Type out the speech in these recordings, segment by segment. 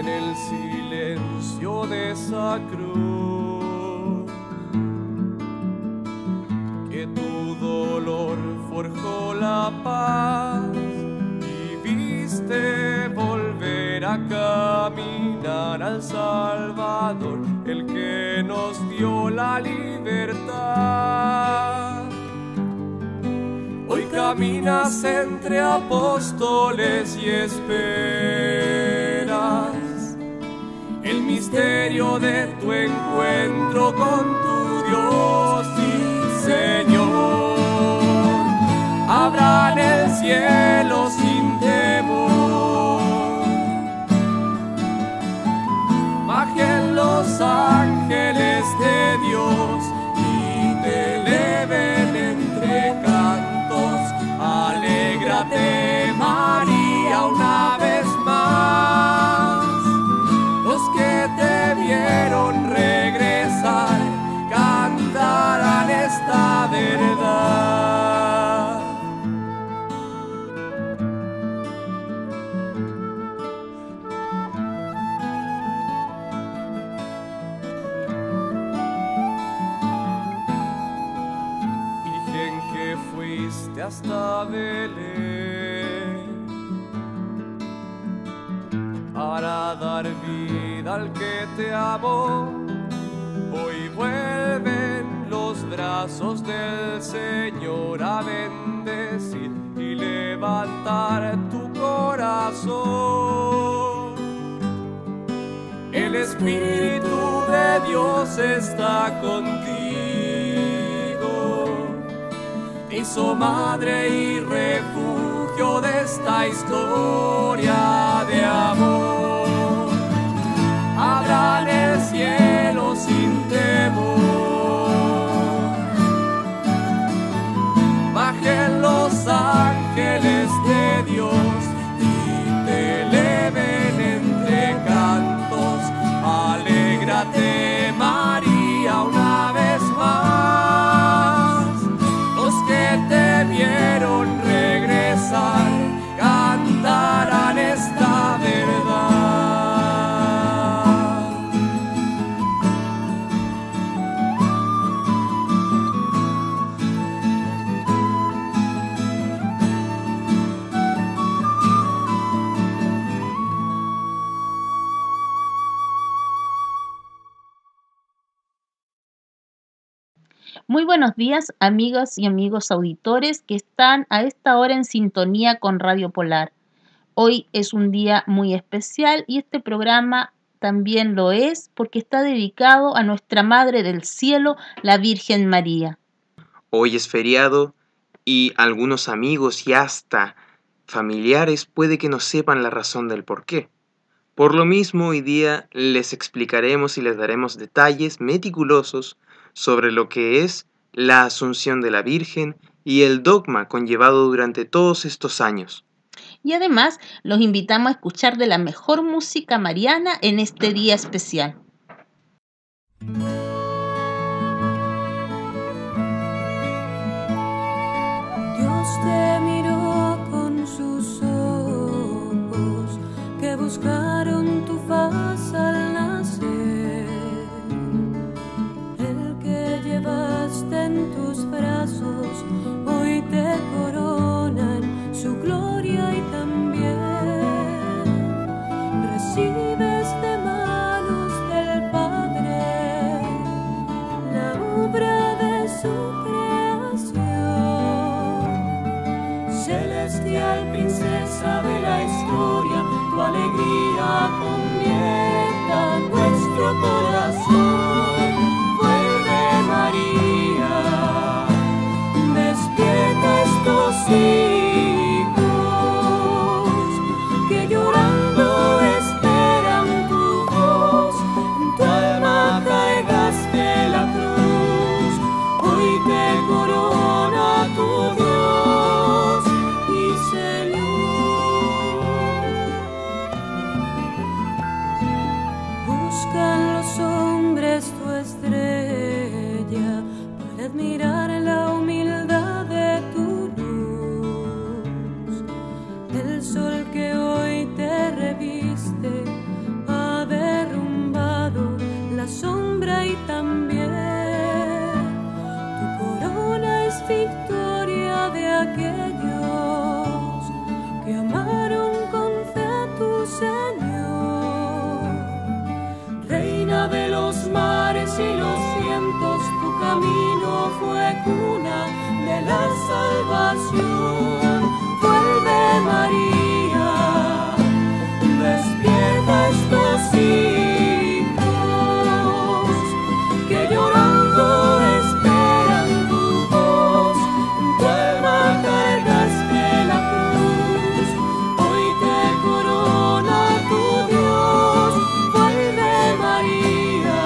en el silencio de esa cruz, que tu dolor forjó la paz y viste volver a caminar al Salvador, el que nos dio la libertad. Hoy caminas entre apóstoles y esperas el misterio de tu encuentro con tu Dios y Señor. Abran el cielo sin temor, bajen los ángeles de Dios y te eleven entre cantos. Alégrate, María, una vez más. Los que te vieron regresar cantarán esta verdad. Virgen que fuiste hasta Belén para dar vida al que te amó, hoy vuelven los brazos del Señor a bendecir y levantar tu corazón. El Espíritu de Dios está contigo, te hizo madre y refugio de esta historia de amor. Abran el cielo sin temor, bajen los ángeles de Dios y te eleven entre cantos. Alégrate, María, una vez más. Los que te vieron regresar cantarán esta verdad. Muy buenos días, amigas y amigos auditores que están a esta hora en sintonía con Radio Polar. Hoy es un día muy especial y este programa también lo es porque está dedicado a nuestra Madre del Cielo, la Virgen María. Hoy es feriado y algunos amigos y hasta familiares puede que no sepan la razón del por qué. Por lo mismo, hoy día les explicaremos y les daremos detalles meticulosos sobre lo que es la Asunción de la Virgen y el dogma conllevado durante todos estos años. Y además los invitamos a escuchar de la mejor música mariana en este día especial. Dios te miró con sus ojos que buscaron tu faz al nacer. El que llevaste en tus brazos hoy te corona en su gloria y también recibes de manos del Padre la obra de su creación. Celestial princesa de la historia, tu alegría convierta nuestro corazón. Vuelve, María, despierta estos hijos que llorando esperan tu voz. En tu alma cargaste la cruz, hoy te corona tu Dios y Señor. camino fue cuna de la salvación. Vuelve María, despierta estos hijos que llorando esperan tu voz. En tu alma cargaste la cruz, hoy te corona tu Dios. Vuelve María,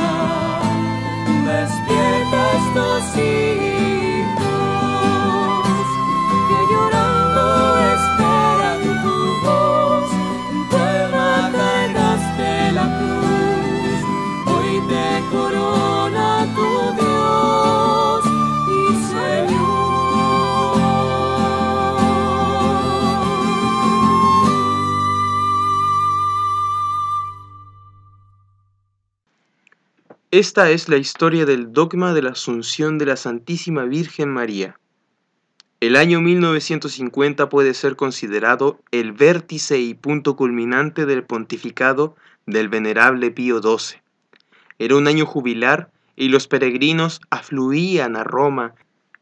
despierta estos hijos que llorando esperan tu voz. En tu alma cargaste la cruz, hoy te corona tu Dios y Señor. Esta es la historia del dogma de la Asunción de la Santísima Virgen María. El año 1950 puede ser considerado el vértice y punto culminante del pontificado del venerable Pío XII. Era un año jubilar y los peregrinos afluían a Roma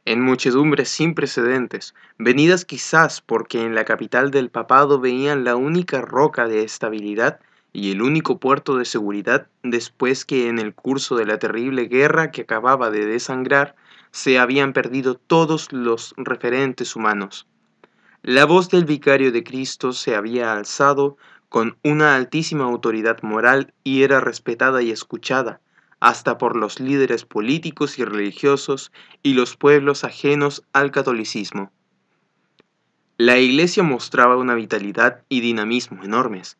en muchedumbres sin precedentes, venidas quizás porque en la capital del papado veían la única roca de estabilidad y el único puerto de seguridad después que en el curso de la terrible guerra que acababa de desangrar se habían perdido todos los referentes humanos. La voz del vicario de Cristo se había alzado con una altísima autoridad moral y era respetada y escuchada, hasta por los líderes políticos y religiosos y los pueblos ajenos al catolicismo. La Iglesia mostraba una vitalidad y dinamismo enormes,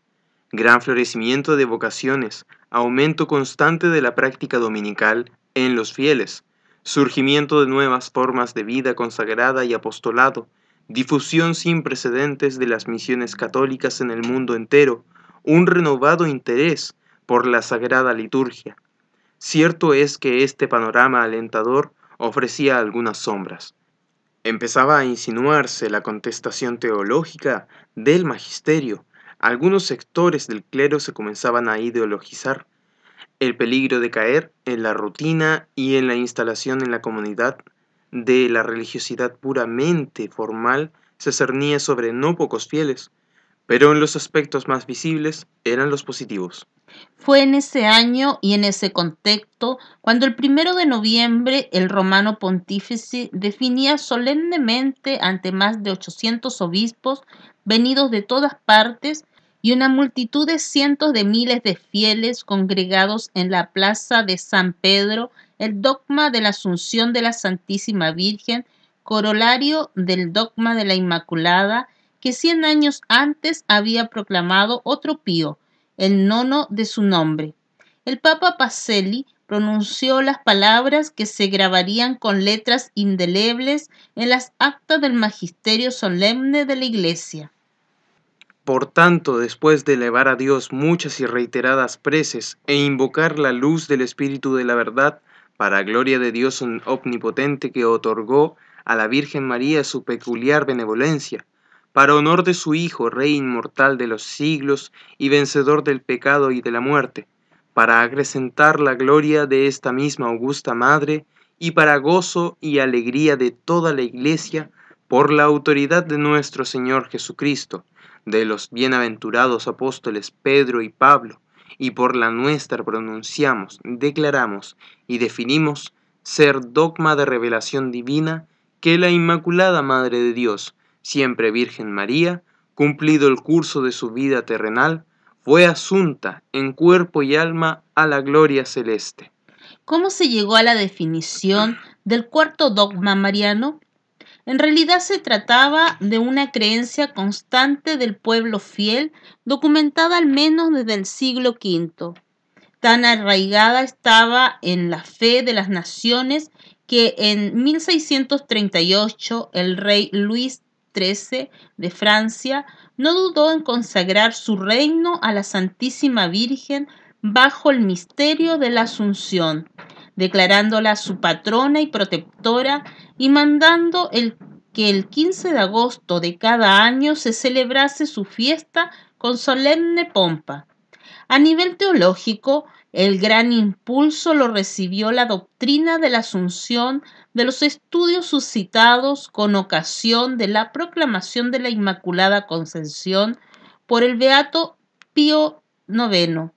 gran florecimiento de vocaciones, aumento constante de la práctica dominical en los fieles, surgimiento de nuevas formas de vida consagrada y apostolado, difusión sin precedentes de las misiones católicas en el mundo entero, un renovado interés por la sagrada liturgia. Cierto es que este panorama alentador ofrecía algunas sombras. Empezaba a insinuarse la contestación teológica del magisterio. Algunos sectores del clero se comenzaban a ideologizar. El peligro de caer en la rutina y en la instalación en la comunidad de la religiosidad puramente formal se cernía sobre no pocos fieles, pero en los aspectos más visibles eran los positivos. Fue en ese año y en ese contexto cuando el 1 de noviembre el romano pontífice definía solemnemente ante más de 800 obispos venidos de todas partes y una multitud de cientos de miles de fieles congregados en la plaza de San Pedro el dogma de la Asunción de la Santísima Virgen, corolario del dogma de la Inmaculada que 100 años antes había proclamado otro Pío, el nono de su nombre. El Papa Pacelli pronunció las palabras que se grabarían con letras indelebles en las actas del magisterio solemne de la Iglesia. Por tanto, después de elevar a Dios muchas y reiteradas preces e invocar la luz del Espíritu de la verdad, para gloria de Dios omnipotente que otorgó a la Virgen María su peculiar benevolencia, para honor de su Hijo, Rey inmortal de los siglos y vencedor del pecado y de la muerte, para acrecentar la gloria de esta misma augusta Madre y para gozo y alegría de toda la Iglesia, por la autoridad de nuestro Señor Jesucristo, de los bienaventurados apóstoles Pedro y Pablo, y por la nuestra pronunciamos, declaramos y definimos ser dogma de revelación divina que la Inmaculada Madre de Dios, siempre Virgen María, cumplido el curso de su vida terrenal, fue asunta en cuerpo y alma a la gloria celeste. ¿Cómo se llegó a la definición del cuarto dogma mariano? En realidad se trataba de una creencia constante del pueblo fiel, documentada al menos desde el siglo V. Tan arraigada estaba en la fe de las naciones que en 1638 el rey Luis XIII de Francia no dudó en consagrar su reino a la Santísima Virgen bajo el misterio de la Asunción, declarándola su patrona y protectora y mandando que el 15 de agosto de cada año se celebrase su fiesta con solemne pompa. A nivel teológico, el gran impulso lo recibió la doctrina de la Asunción de los estudios suscitados con ocasión de la proclamación de la Inmaculada Concepción por el Beato Pío IX,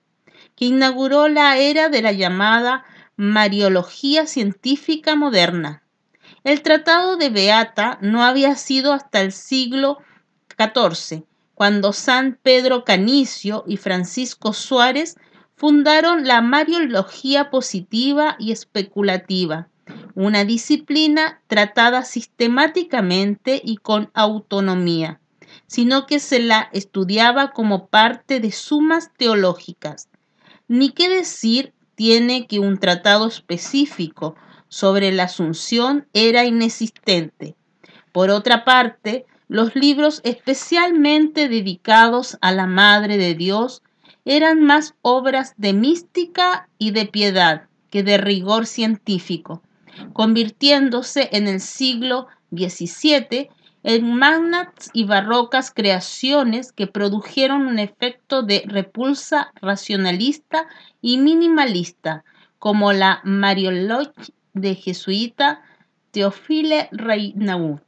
que inauguró la era de la llamada Mariología científica moderna. El Tratado de Beata no había sido hasta el siglo XIV, cuando San Pedro Canicio y Francisco Suárez fundaron la Mariología positiva y especulativa, una disciplina tratada sistemáticamente y con autonomía, sino que se la estudiaba como parte de sumas teológicas. Ni qué decir tiene que un tratado específico sobre la Asunción era inexistente. Por otra parte, los libros especialmente dedicados a la Madre de Dios eran más obras de mística y de piedad que de rigor científico, convirtiéndose en el siglo XVII en magnas y barrocas creaciones que produjeron un efecto de repulsa racionalista y minimalista, como la Mariologie de jesuita Théophile Reynaud.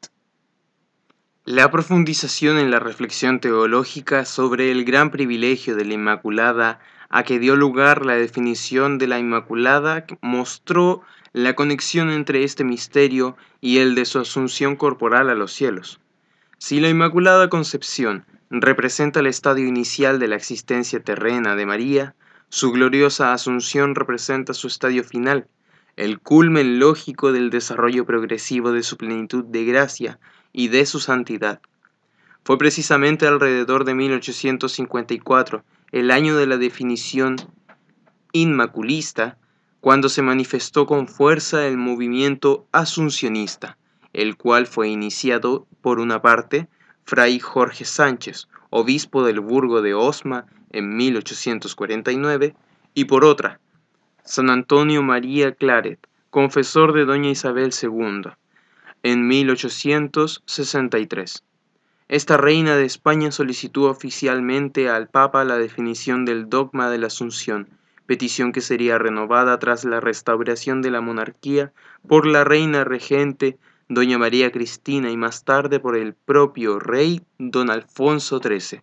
La profundización en la reflexión teológica sobre el gran privilegio de la Inmaculada a que dio lugar la definición de la Inmaculada mostró la conexión entre este misterio y el de su asunción corporal a los cielos. Si la Inmaculada Concepción representa el estadio inicial de la existencia terrena de María, su gloriosa Asunción representa su estadio final, el culmen lógico del desarrollo progresivo de su plenitud de gracia y de su santidad. Fue precisamente alrededor de 1854, el año de la definición inmaculista, cuando se manifestó con fuerza el movimiento asuncionista, el cual fue iniciado, por una parte, Fray Jorge Sánchez, obispo del Burgo de Osma en 1849, y por otra, San Antonio María Claret, confesor de Doña Isabel II, en 1863. Esta reina de España solicitó oficialmente al Papa la definición del dogma de la Asunción, petición que sería renovada tras la restauración de la monarquía por la reina regente Doña María Cristina y más tarde por el propio rey Don Alfonso XIII.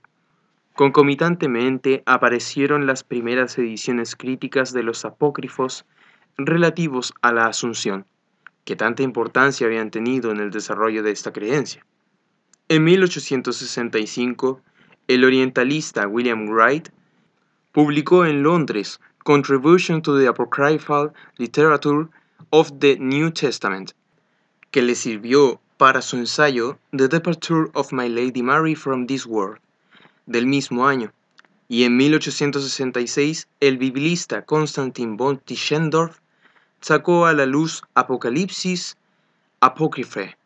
Concomitantemente aparecieron las primeras ediciones críticas de los apócrifos relativos a la Asunción, que tanta importancia habían tenido en el desarrollo de esta creencia. En 1865, el orientalista William Wright publicó en Londres Contribution to the Apocryphal Literature of the New Testament, que le sirvió para su ensayo The Departure of My Lady Mary from this World, del mismo año, y en 1866 el biblista Constantin von Tischendorf sacó a la luz Apocalipsis Apocryphae.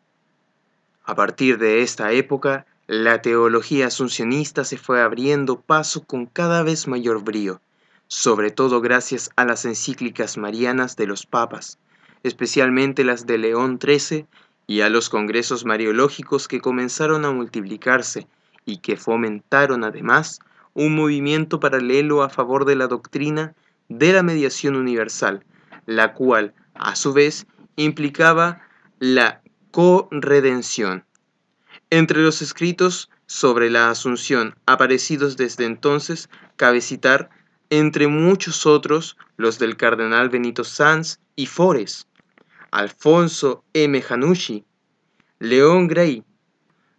A partir de esta época, la teología asuncionista se fue abriendo paso con cada vez mayor brío, sobre todo gracias a las encíclicas marianas de los papas, especialmente las de León XIII, y a los congresos mariológicos que comenzaron a multiplicarse y que fomentaron además un movimiento paralelo a favor de la doctrina de la mediación universal, la cual, a su vez, implicaba la corredención. Entre los escritos sobre la Asunción aparecidos desde entonces, cabe citar, entre muchos otros, los del cardenal Benito Sanz y Forés, Alfonso M. Janucci, León Gray,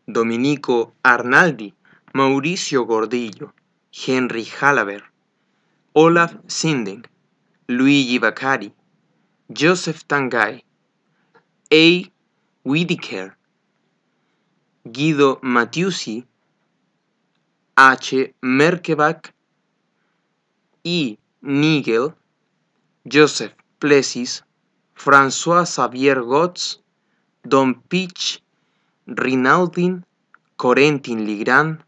Domenico Arnaldi, Mauricio Gordillo, Henry Hallaber, Olaf Sinding, Luigi Vaccari, Joseph Tanguy, A. Whitaker, Guido Mattiusi, H. Merkebach, E. Nigel, Joseph Plessis, François Xavier Gotz, Don Pitch, Rinaldin, Corentin Legrand,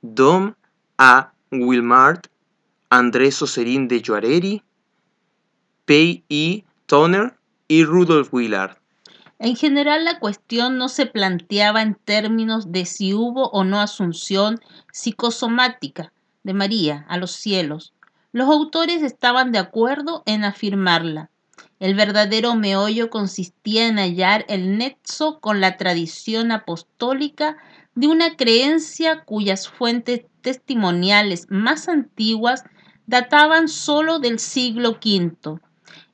Dom A. Wilmart, Andrés Ocerín de Joareri, P. E. Toner y Rudolf Willard. En general, la cuestión no se planteaba en términos de si hubo o no asunción psicosomática, de María a los cielos. Los autores estaban de acuerdo en afirmarla. El verdadero meollo consistía en hallar el nexo con la tradición apostólica de una creencia cuyas fuentes testimoniales más antiguas databan solo del siglo V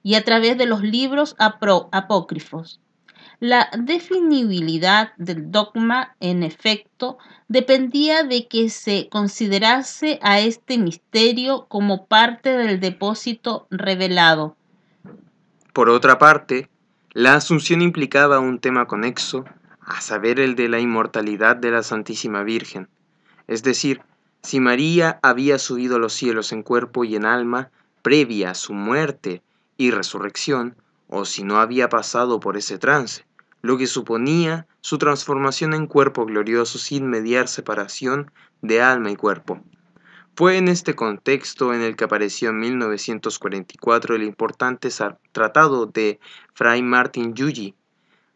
y a través de los libros apócrifos. La definibilidad del dogma, en efecto, dependía de que se considerase a este misterio como parte del depósito revelado. Por otra parte, la Asunción implicaba un tema conexo, a saber el de la inmortalidad de la Santísima Virgen. Es decir, si María había subido a los cielos en cuerpo y en alma, previa a su muerte y resurrección, o si no había pasado por ese trance, lo que suponía su transformación en cuerpo glorioso sin mediar separación de alma y cuerpo. Fue en este contexto en el que apareció en 1944 el importante tratado de Fray Martín Llullí,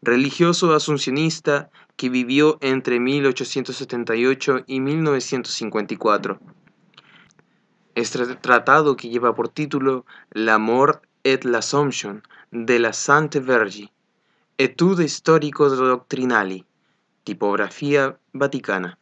religioso asuncionista que vivió entre 1878 y 1954. Este tratado, que lleva por título La mort et l'Assomption de la Sainte Vierge, Etude Histórico-Doctrinali, tipografía vaticana.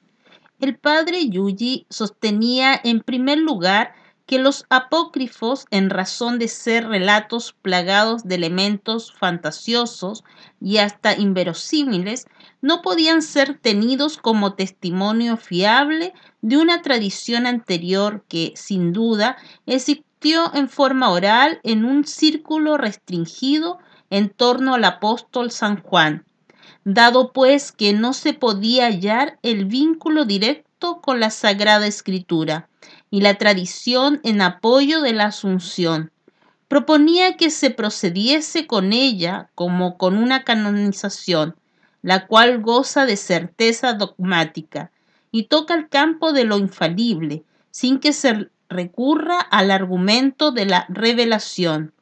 El padre Llullí sostenía en primer lugar que los apócrifos, en razón de ser relatos plagados de elementos fantasiosos y hasta inverosímiles, no podían ser tenidos como testimonio fiable de una tradición anterior que, sin duda, existió en forma oral en un círculo restringido en torno al apóstol San Juan. Dado pues que no se podía hallar el vínculo directo con la Sagrada Escritura y la tradición en apoyo de la Asunción, proponía que se procediese con ella como con una canonización, la cual goza de certeza dogmática y toca el campo de lo infalible, sin que se recurra al argumento de la revelación.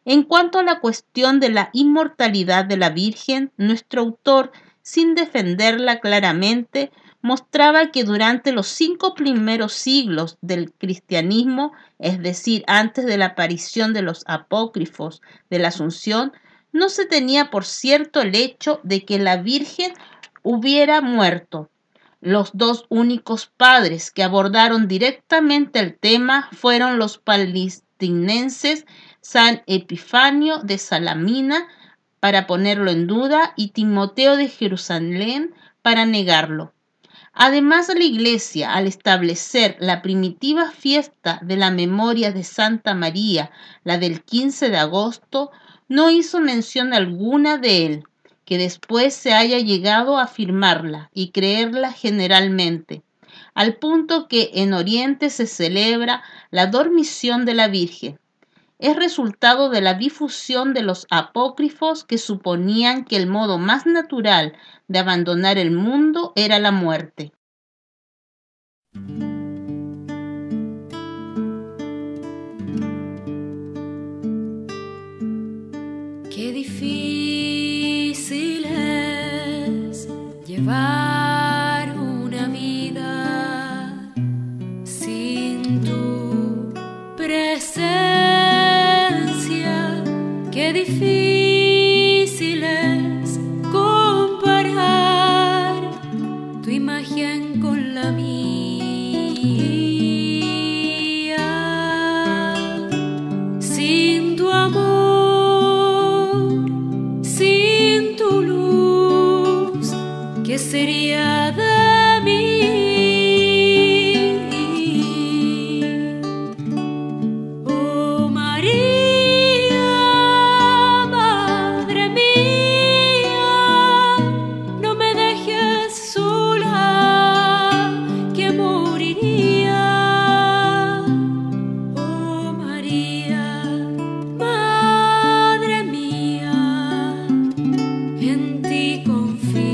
En cuanto a la cuestión de la inmortalidad de la Virgen, nuestro autor, sin defenderla claramente, mostraba que durante los 5 primeros siglos del cristianismo, es decir, antes de la aparición de los apócrifos de la Asunción, no se tenía por cierto el hecho de que la Virgen hubiera muerto. Los dos únicos padres que abordaron directamente el tema fueron los palestinenses San Epifanio de Salamina para ponerlo en duda y Timoteo de Jerusalén para negarlo. Además, la Iglesia, al establecer la primitiva fiesta de la memoria de Santa María, la del 15 de agosto, no hizo mención alguna de él, que después se haya llegado a afirmarla y creerla generalmente, al punto que en Oriente se celebra la dormición de la Virgen. Es resultado de la difusión de los apócrifos que suponían que el modo más natural de abandonar el mundo era la muerte. Qué difícil es llevar una vida sin tu presencia. Qué difícil es comparar tu imagen con la mía. Sin tu amor, sin tu luz, ¿qué sería de mí? Oh María, Madre mía, no me dejes sola, que moriría. Oh María, Madre mía, en ti confío.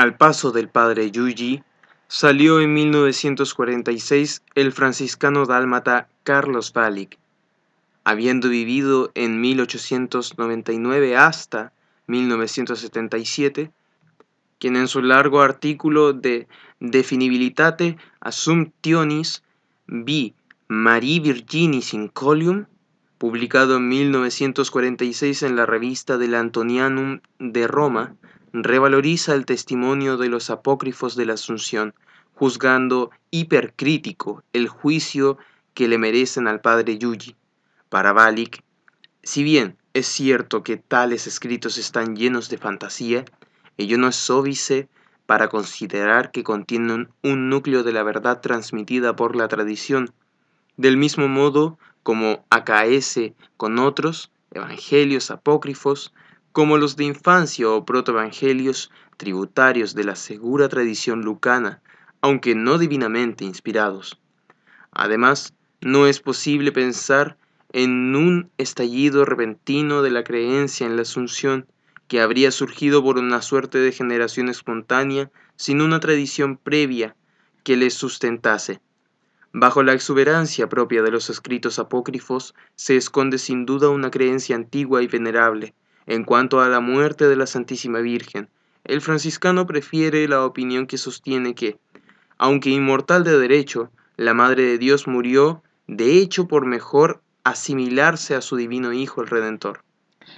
Al paso del padre Yuyi, salió en 1946 el franciscano dálmata Carlos Valik, habiendo vivido en 1899 hasta 1977, quien en su largo artículo de Definibilitate Assumptionis vi Marii Virginis in Colium, publicado en 1946 en la revista del Antonianum de Roma, revaloriza el testimonio de los apócrifos de la Asunción, juzgando hipercrítico el juicio que le merecen al padre Yuyi. Para Valik, si bien es cierto que tales escritos están llenos de fantasía, ello no es óbice para considerar que contienen un núcleo de la verdad transmitida por la tradición, del mismo modo como acaece con otros evangelios apócrifos, como los de infancia o protoevangelios tributarios de la segura tradición lucana, aunque no divinamente inspirados. Además, no es posible pensar en un estallido repentino de la creencia en la Asunción que habría surgido por una suerte de generación espontánea sin una tradición previa que le sustentase. Bajo la exuberancia propia de los escritos apócrifos se esconde sin duda una creencia antigua y venerable. En cuanto a la muerte de la Santísima Virgen, el franciscano prefiere la opinión que sostiene que, aunque inmortal de derecho, la Madre de Dios murió, de hecho, por mejor asimilarse a su divino Hijo el Redentor.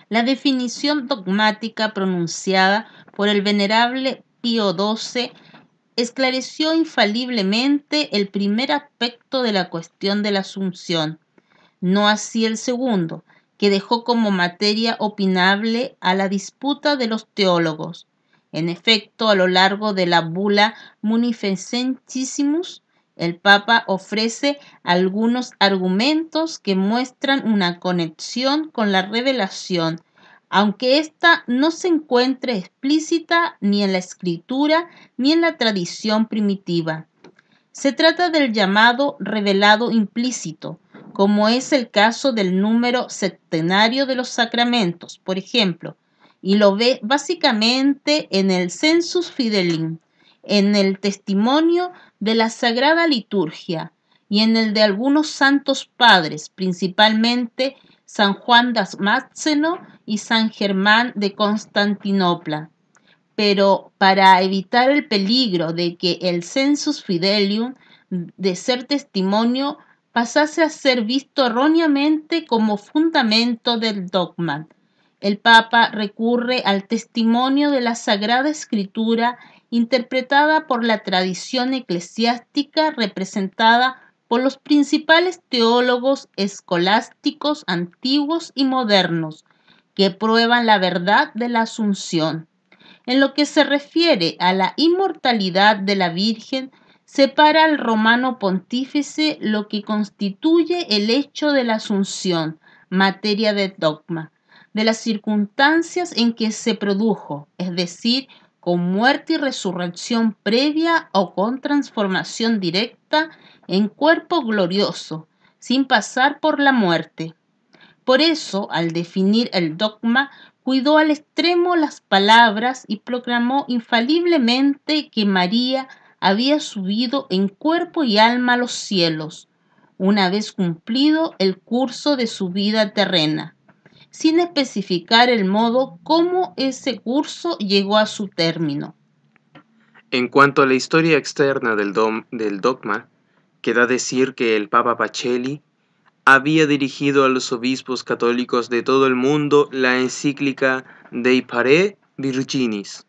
La definición dogmática pronunciada por el venerable Pío XII esclareció infaliblemente el primer aspecto de la cuestión de la Asunción, no así el segundo, que dejó como materia opinable a la disputa de los teólogos. En efecto, a lo largo de la bula Munificentissimus, el Papa ofrece algunos argumentos que muestran una conexión con la revelación, aunque ésta no se encuentre explícita ni en la escritura ni en la tradición primitiva. Se trata del llamado revelado implícito, como es el caso del número septenario de los sacramentos, por ejemplo, y lo ve básicamente en el Sensus Fidelium, en el testimonio de la Sagrada Liturgia y en el de algunos santos padres, principalmente San Juan Damasceno y San Germán de Constantinopla. Pero para evitar el peligro de que el Sensus Fidelium, de ser testimonio, pasase a ser visto erróneamente como fundamento del dogma, el Papa recurre al testimonio de la Sagrada Escritura interpretada por la tradición eclesiástica representada por los principales teólogos escolásticos antiguos y modernos, que prueban la verdad de la Asunción. En lo que se refiere a la inmortalidad de la Virgen, separa al romano pontífice lo que constituye el hecho de la Asunción, materia de dogma, de las circunstancias en que se produjo, es decir, con muerte y resurrección previa o con transformación directa en cuerpo glorioso, sin pasar por la muerte. Por eso, al definir el dogma, cuidó al extremo las palabras y proclamó infaliblemente que María había subido en cuerpo y alma a los cielos, una vez cumplido el curso de su vida terrena, sin especificar el modo cómo ese curso llegó a su término. En cuanto a la historia externa del dogma, queda decir que el Papa Pacelli había dirigido a los obispos católicos de todo el mundo la encíclica Dei Pare Virginis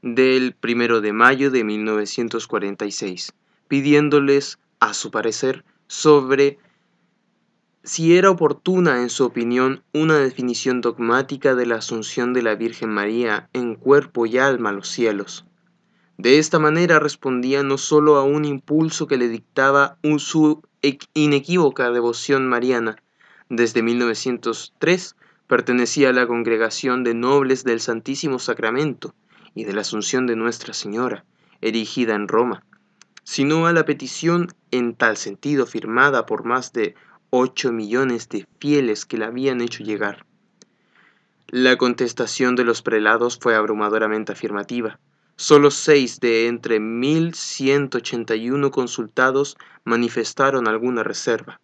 del 1 de mayo de 1946, pidiéndoles, a su parecer, sobre si era oportuna en su opinión una definición dogmática de la Asunción de la Virgen María en cuerpo y alma a los cielos. De esta manera respondía no solo a un impulso que le dictaba su inequívoca devoción mariana. Desde 1903 pertenecía a la Congregación de Nobles del Santísimo Sacramento y de la Asunción de Nuestra Señora, erigida en Roma, sino a la petición en tal sentido firmada por más de 8 millones de fieles que la habían hecho llegar. La contestación de los prelados fue abrumadoramente afirmativa. Solo 6 de entre 1.181 consultados manifestaron alguna reserva.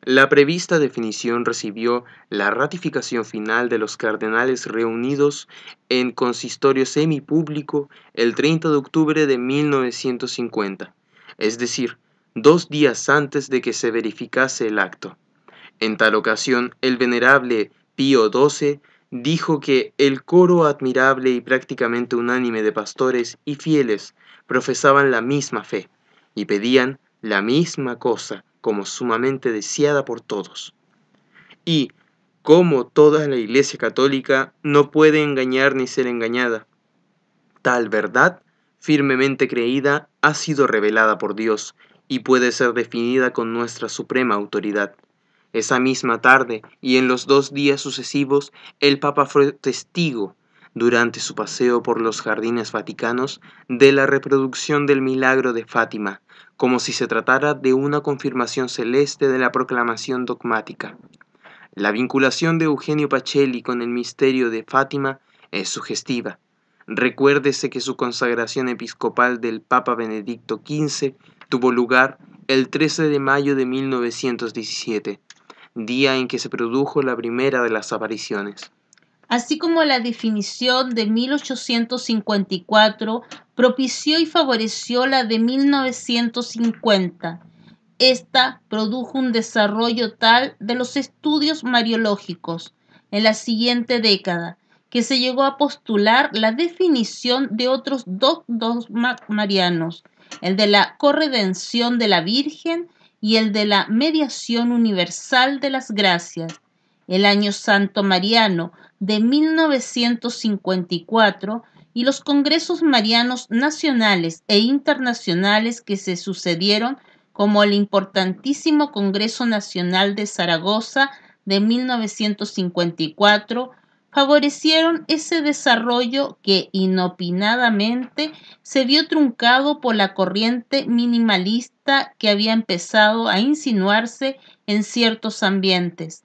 La prevista definición recibió la ratificación final de los cardenales reunidos en consistorio semipúblico el 30 de octubre de 1950, es decir, 2 días antes de que se verificase el acto. En tal ocasión, el venerable Pío XII dijo que el coro admirable y prácticamente unánime de pastores y fieles profesaban la misma fe y pedían la misma cosa como sumamente deseada por todos. Y, como toda la Iglesia católica, no puede engañar ni ser engañada. Tal verdad, firmemente creída, ha sido revelada por Dios y puede ser definida con nuestra suprema autoridad. Esa misma tarde y en los 2 días sucesivos, el Papa fue testigo, durante su paseo por los jardines vaticanos, de la reproducción del milagro de Fátima, como si se tratara de una confirmación celeste de la proclamación dogmática. La vinculación de Eugenio Pacelli con el misterio de Fátima es sugestiva. Recuérdese que su consagración episcopal del Papa Benedicto XV tuvo lugar el 13 de mayo de 1917, día en que se produjo la primera de las apariciones. Así como la definición de 1854 propició y favoreció la de 1950. Esta produjo un desarrollo tal de los estudios mariológicos en la siguiente década que se llegó a postular la definición de otros 2 dogmas marianos, el de la corredención de la Virgen y el de la mediación universal de las gracias. El Año Santo Mariano de 1954 y los congresos marianos nacionales e internacionales que se sucedieron, como el importantísimo Congreso Nacional de Zaragoza de 1954, favorecieron ese desarrollo que inopinadamente se vio truncado por la corriente minimalista que había empezado a insinuarse en ciertos ambientes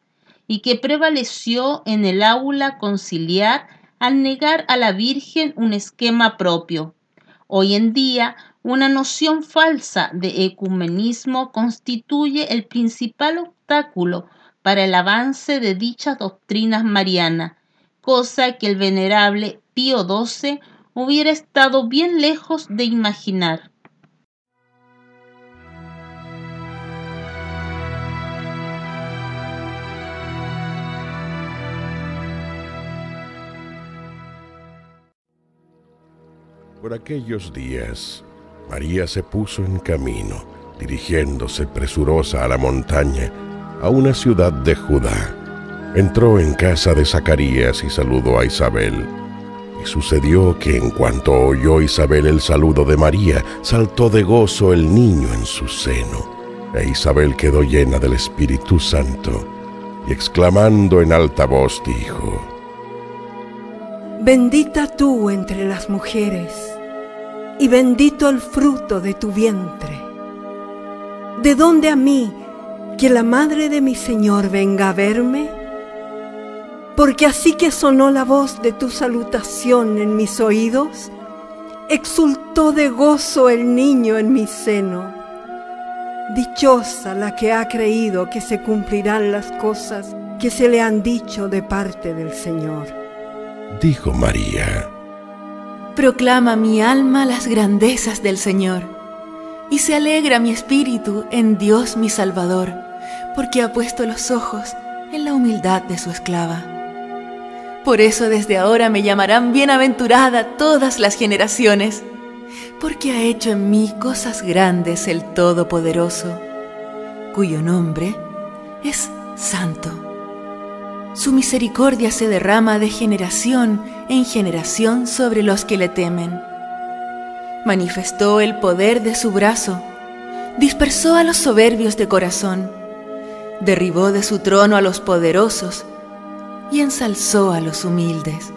y que prevaleció en el aula conciliar al negar a la Virgen un esquema propio. Hoy en día, una noción falsa de ecumenismo constituye el principal obstáculo para el avance de dichas doctrinas marianas, cosa que el venerable Pío XII hubiera estado bien lejos de imaginar. Por aquellos días, María se puso en camino, dirigiéndose presurosa a la montaña, a una ciudad de Judá. Entró en casa de Zacarías y saludó a Isabel. Y sucedió que en cuanto oyó Isabel el saludo de María, saltó de gozo el niño en su seno. E Isabel quedó llena del Espíritu Santo, y exclamando en alta voz dijo: Bendita tú entre las mujeres, y bendito el fruto de tu vientre. ¿De dónde a mí que la madre de mi Señor venga a verme? Porque así que sonó la voz de tu salutación en mis oídos, exultó de gozo el niño en mi seno. Dichosa la que ha creído que se cumplirán las cosas que se le han dicho de parte del Señor. Dijo María: Proclama mi alma las grandezas del Señor, y se alegra mi espíritu en Dios mi Salvador, porque ha puesto los ojos en la humildad de su esclava. Por eso desde ahora me llamarán bienaventurada todas las generaciones, porque ha hecho en mí cosas grandes el Todopoderoso, cuyo nombre es Santo. Su misericordia se derrama de generación en generación sobre los que le temen. Manifestó el poder de su brazo, dispersó a los soberbios de corazón, derribó de su trono a los poderosos y ensalzó a los humildes.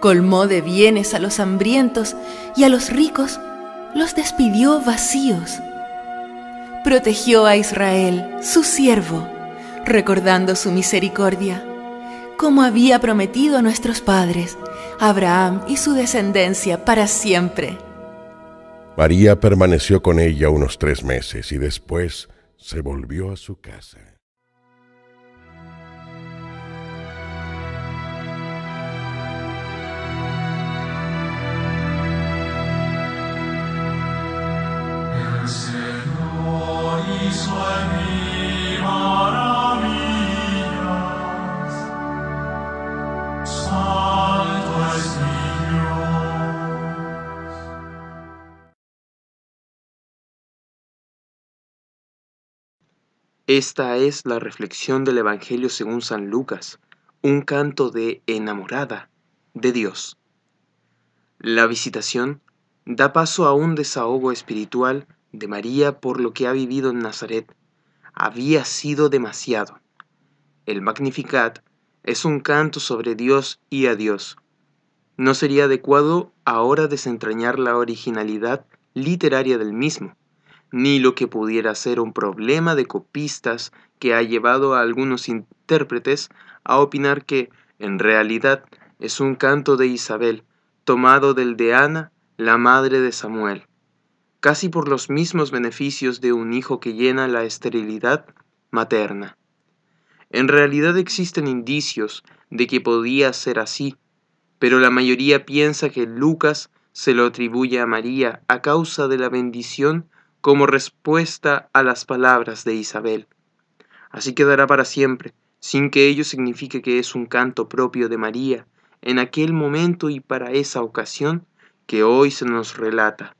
Colmó de bienes a los hambrientos y a los ricos los despidió vacíos. Protegió a Israel, su siervo, recordando su misericordia, como había prometido a nuestros padres, a Abraham y su descendencia para siempre. María permaneció con ella unos 3 meses y después se volvió a su casa. El Señor hizo en mí maravillas. Santo es mi Dios. Esta es la reflexión del Evangelio según San Lucas, un canto de enamorada de Dios. La visitación da paso a un desahogo espiritual de María por lo que ha vivido en Nazaret. Había sido demasiado. El Magnificat es un canto sobre Dios y a Dios. No sería adecuado ahora desentrañar la originalidad literaria del mismo, ni lo que pudiera ser un problema de copistas que ha llevado a algunos intérpretes a opinar que, en realidad, es un canto de Isabel, tomado del de Ana, la madre de Samuel, casi por los mismos beneficios de un hijo que llena la esterilidad materna. En realidad existen indicios de que podía ser así, pero la mayoría piensa que Lucas se lo atribuye a María a causa de la bendición como respuesta a las palabras de Isabel. Así quedará para siempre, sin que ello signifique que es un canto propio de María, en aquel momento y para esa ocasión que hoy se nos relata.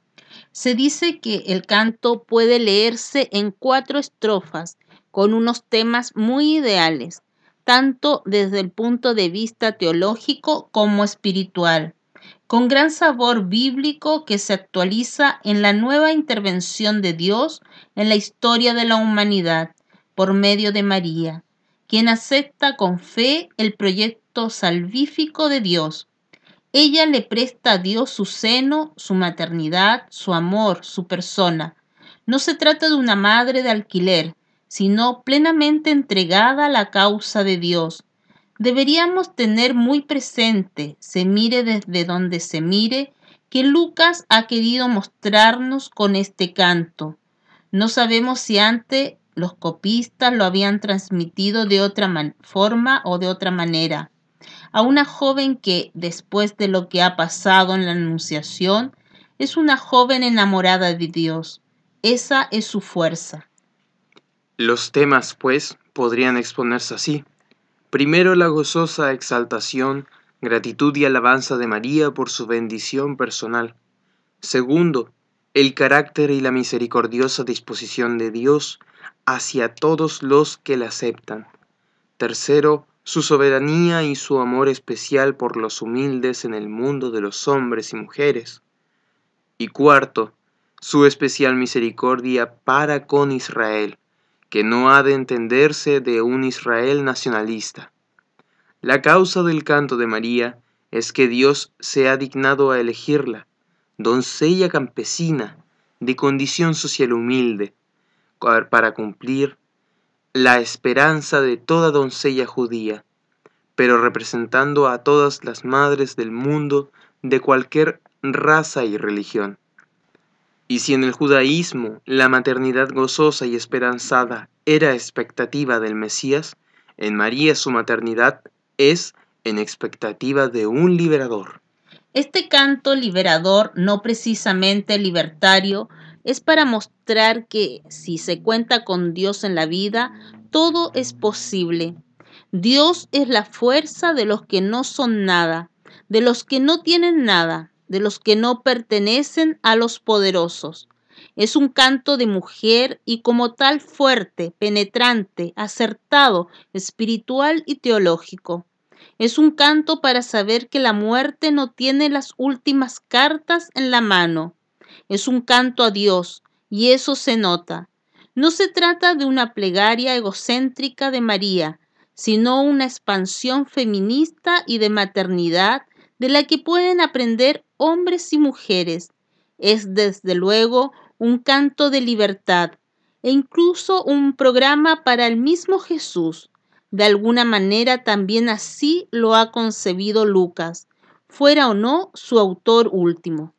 Se dice que el canto puede leerse en 4 estrofas, con unos temas muy ideales, tanto desde el punto de vista teológico como espiritual, con gran sabor bíblico que se actualiza en la nueva intervención de Dios en la historia de la humanidad por medio de María, quien acepta con fe el proyecto salvífico de Dios. Ella le presta a Dios su seno, su maternidad, su amor, su persona. No se trata de una madre de alquiler, sino plenamente entregada a la causa de Dios. Deberíamos tener muy presente, se mire desde donde se mire, que Lucas ha querido mostrarnos con este canto. No sabemos si antes los copistas lo habían transmitido de otra forma o de otra manera. A una joven que, después de lo que ha pasado en la Anunciación, es una joven enamorada de Dios. Esa es su fuerza. Los temas, pues, podrían exponerse así. Primero, la gozosa exaltación, gratitud y alabanza de María por su bendición personal. Segundo, el carácter y la misericordiosa disposición de Dios hacia todos los que la aceptan. Tercero, su soberanía y su amor especial por los humildes en el mundo de los hombres y mujeres. Y cuarto, su especial misericordia para con Israel, que no ha de entenderse de un Israel nacionalista. La causa del canto de María es que Dios se ha dignado a elegirla, doncella campesina, de condición social humilde, para cumplir la esperanza de toda doncella judía, pero representando a todas las madres del mundo de cualquier raza y religión. Y si en el judaísmo la maternidad gozosa y esperanzada era expectativa del Mesías, en María su maternidad es en expectativa de un liberador. Este canto liberador, no precisamente libertario, es para mostrar que si se cuenta con Dios en la vida, todo es posible. Dios es la fuerza de los que no son nada, de los que no tienen nada, de los que no pertenecen a los poderosos. Es un canto de mujer y como tal fuerte, penetrante, acertado, espiritual y teológico. Es un canto para saber que la muerte no tiene las últimas cartas en la mano. Es un canto a Dios, y eso se nota. No se trata de una plegaria egocéntrica de María, sino una expansión feminista y de maternidad de la que pueden aprender hombres y mujeres. Es desde luego un canto de libertad e incluso un programa para el mismo Jesús. De alguna manera también así lo ha concebido Lucas, fuera o no su autor último.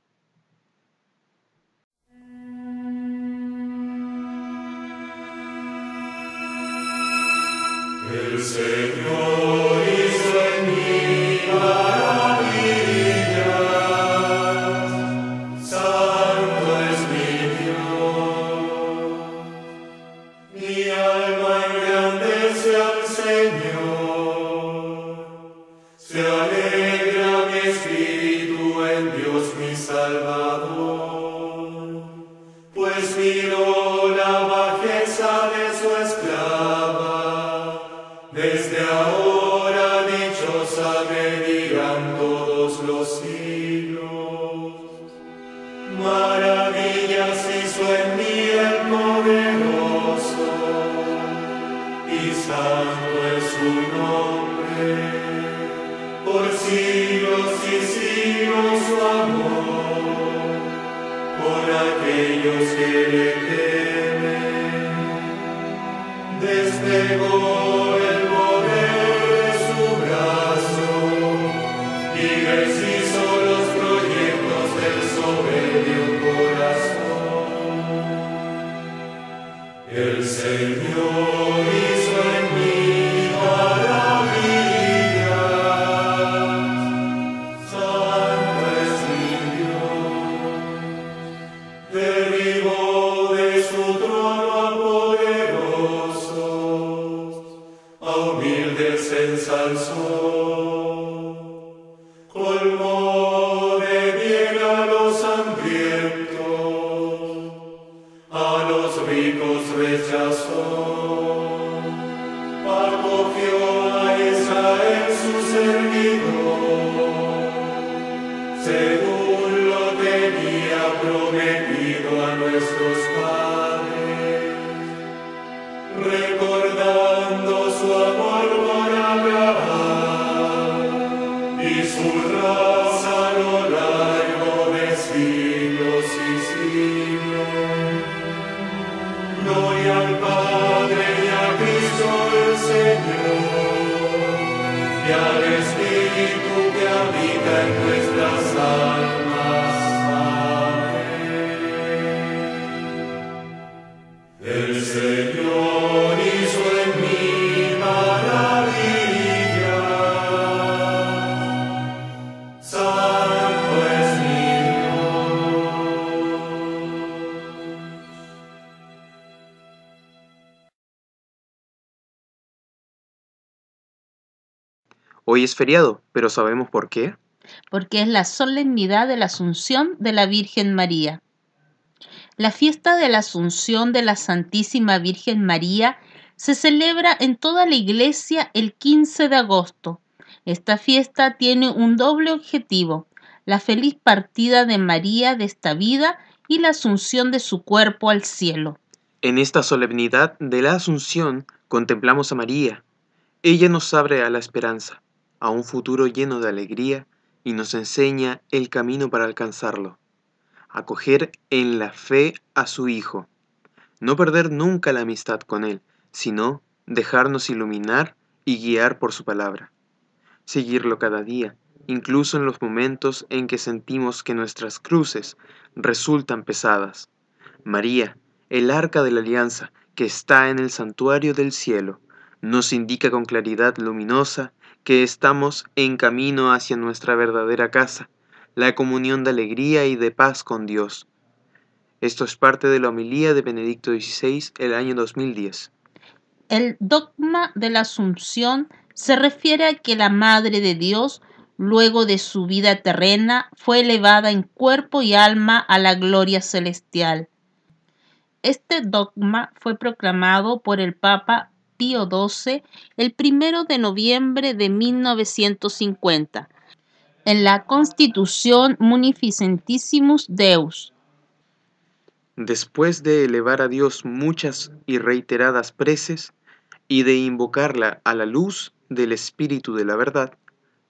El Señor hizo en mí maravillas, santo es mi Dios. Mi alma engrandece al Señor, se alegra mi espíritu en Dios mi Salvador, pues miró la bajeza de su esclava. Desde ahora dichosa me dirán todos los siglos. Maravillas hizo en mí el poderoso, y santo es su nombre. Por siglos y siglos su amor, con aquellos que le temen. Despegó el poder de su brazo y deshizo los proyectos del soberbio corazón. El Señor hizo en mí maravillas, santo es mi Dios. Derribó de su trono a poderosos, a humildes ensalzó, colmó de bien a los hambrientos, a los ricos rechazó, acogió a Israel su servidor, según lo tenía prometido a nuestros padres, recordando su amor por Abraham y su raza a lo largo de siglos y siglos. Gloria al Padre y a Cristo el Señor, y al Espíritu que habita en nuestras almas. Amén. El Señor hizo en mí maravillas, santo es mi Dios. Hoy es feriado, pero ¿sabemos por qué? Porque es la solemnidad de la Asunción de la Virgen María. La fiesta de la Asunción de la Santísima Virgen María se celebra en toda la Iglesia el 15 de agosto. Esta fiesta tiene un doble objetivo: la feliz partida de María de esta vida y la asunción de su cuerpo al cielo. En esta solemnidad de la Asunción contemplamos a María. Ella nos abre a la esperanza, a un futuro lleno de alegría, y nos enseña el camino para alcanzarlo. Acoger en la fe a su Hijo. No perder nunca la amistad con Él, sino dejarnos iluminar y guiar por su palabra. Seguirlo cada día, incluso en los momentos en que sentimos que nuestras cruces resultan pesadas. María, el arca de la alianza que está en el santuario del cielo, nos indica con claridad luminosa que estamos en camino hacia nuestra verdadera casa, la comunión de alegría y de paz con Dios. Esto es parte de la homilía de Benedicto XVI el año 2010. El dogma de la Asunción se refiere a que la Madre de Dios, luego de su vida terrena, fue elevada en cuerpo y alma a la gloria celestial. Este dogma fue proclamado por el Papa Pío XII el 1 de noviembre de 1950 en la Constitución Munificentissimus Deus. Después de elevar a Dios muchas y reiteradas preces y de invocarla a la luz del Espíritu de la verdad,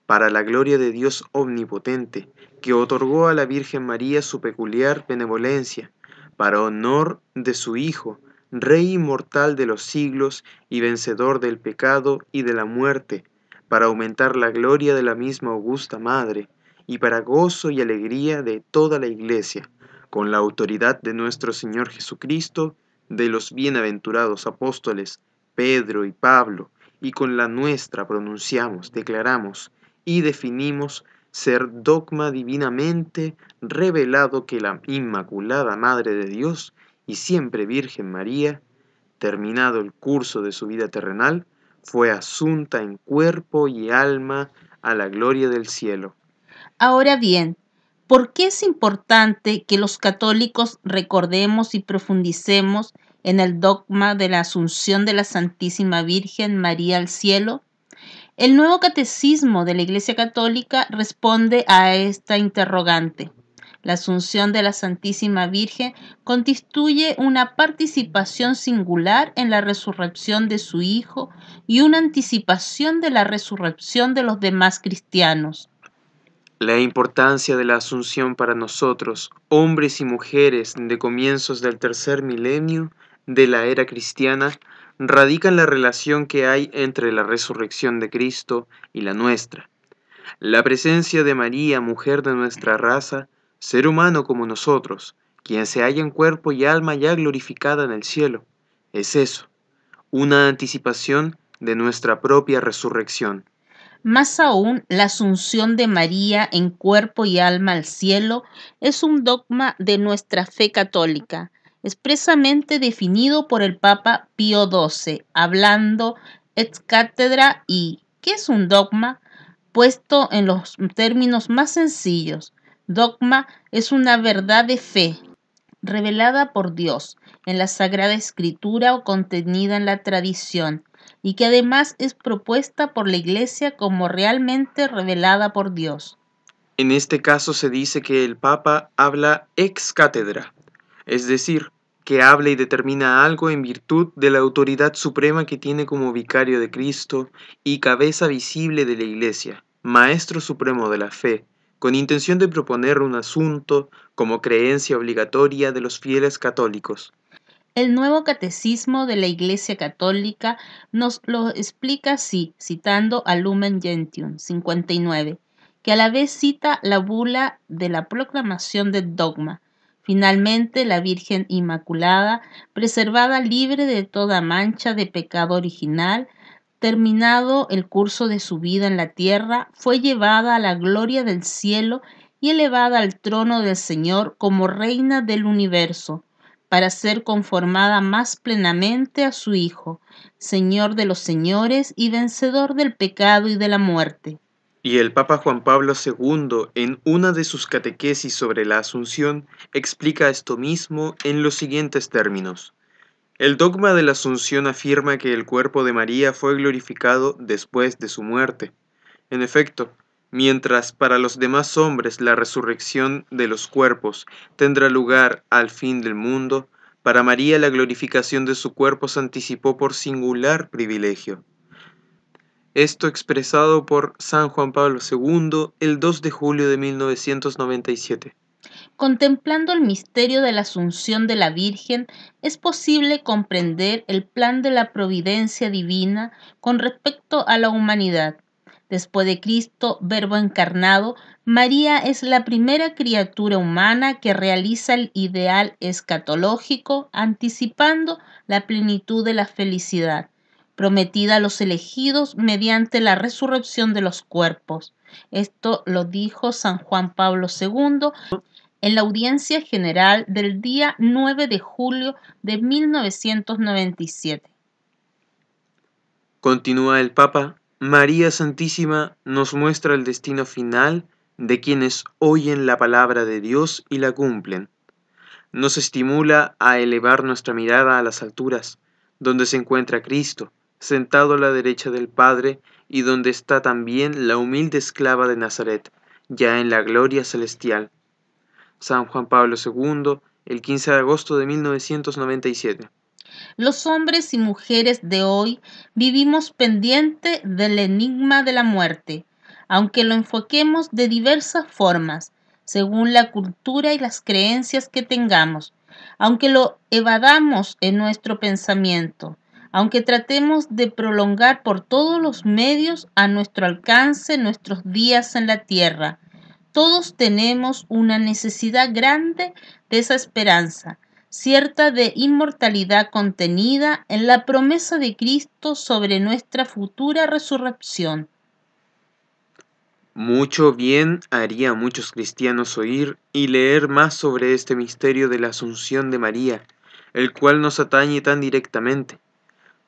para la gloria de Dios omnipotente, que otorgó a la Virgen María su peculiar benevolencia, para honor de su Hijo, Rey inmortal de los siglos y vencedor del pecado y de la muerte, para aumentar la gloria de la misma augusta Madre, y para gozo y alegría de toda la Iglesia, con la autoridad de nuestro Señor Jesucristo, de los bienaventurados apóstoles Pedro y Pablo, y con la nuestra pronunciamos, declaramos y definimos ser dogma divinamente revelado que la Inmaculada Madre de Dios y siempre Virgen María, terminado el curso de su vida terrenal, fue asunta en cuerpo y alma a la gloria del cielo. Ahora bien, ¿por qué es importante que los católicos recordemos y profundicemos en el dogma de la Asunción de la Santísima Virgen María al cielo? El nuevo catecismo de la Iglesia Católica responde a esta interrogante. La Asunción de la Santísima Virgen constituye una participación singular en la resurrección de su Hijo y una anticipación de la resurrección de los demás cristianos. La importancia de la Asunción para nosotros, hombres y mujeres de comienzos del tercer milenio de la era cristiana, radica en la relación que hay entre la resurrección de Cristo y la nuestra. La presencia de María, mujer de nuestra raza, ser humano como nosotros, quien se halla en cuerpo y alma ya glorificada en el cielo, es eso, una anticipación de nuestra propia resurrección. Más aún, la asunción de María en cuerpo y alma al cielo es un dogma de nuestra fe católica, expresamente definido por el Papa Pío XII, hablando ex cátedra y ¿qué es un dogma? Puesto en los términos más sencillos, dogma es una verdad de fe revelada por Dios en la Sagrada Escritura o contenida en la tradición, y que además es propuesta por la Iglesia como realmente revelada por Dios. En este caso se dice que el Papa habla ex cátedra, es decir, que habla y determina algo en virtud de la autoridad suprema que tiene como vicario de Cristo y cabeza visible de la Iglesia, maestro supremo de la fe, con intención de proponer un asunto como creencia obligatoria de los fieles católicos. El nuevo catecismo de la Iglesia Católica nos lo explica así, citando a Lumen Gentium 59, que a la vez cita la bula de la proclamación del dogma. Finalmente, la Virgen Inmaculada, preservada libre de toda mancha de pecado original, terminado el curso de su vida en la tierra, fue llevada a la gloria del cielo y elevada al trono del Señor como reina del universo, para ser conformada más plenamente a su Hijo, Señor de los señores y vencedor del pecado y de la muerte. Y el Papa Juan Pablo II, en una de sus catequesis sobre la Asunción, explica esto mismo en los siguientes términos. El dogma de la Asunción afirma que el cuerpo de María fue glorificado después de su muerte. En efecto, mientras para los demás hombres la resurrección de los cuerpos tendrá lugar al fin del mundo, para María la glorificación de su cuerpo se anticipó por singular privilegio. Esto expresado por San Juan Pablo II el 2 de julio de 1997. Contemplando el misterio de la Asunción de la Virgen, es posible comprender el plan de la providencia divina con respecto a la humanidad. Después de Cristo, Verbo encarnado, María es la primera criatura humana que realiza el ideal escatológico, anticipando la plenitud de la felicidad, prometida a los elegidos mediante la resurrección de los cuerpos. Esto lo dijo San Juan Pablo II en la audiencia general del día 9 de julio de 1997. Continúa el Papa. María Santísima nos muestra el destino final de quienes oyen la palabra de Dios y la cumplen. Nos estimula a elevar nuestra mirada a las alturas, donde se encuentra Cristo, sentado a la derecha del Padre, y donde está también la humilde esclava de Nazaret, ya en la gloria celestial. San Juan Pablo II, el 15 de agosto de 1997. Los hombres y mujeres de hoy vivimos pendiente del enigma de la muerte, aunque lo enfoquemos de diversas formas, según la cultura y las creencias que tengamos, aunque lo evadamos en nuestro pensamiento, aunque tratemos de prolongar por todos los medios a nuestro alcance nuestros días en la tierra. Todos tenemos una necesidad grande de esa esperanza, cierta de inmortalidad contenida en la promesa de Cristo sobre nuestra futura resurrección. Mucho bien haría a muchos cristianos oír y leer más sobre este misterio de la Asunción de María, el cual nos atañe tan directamente.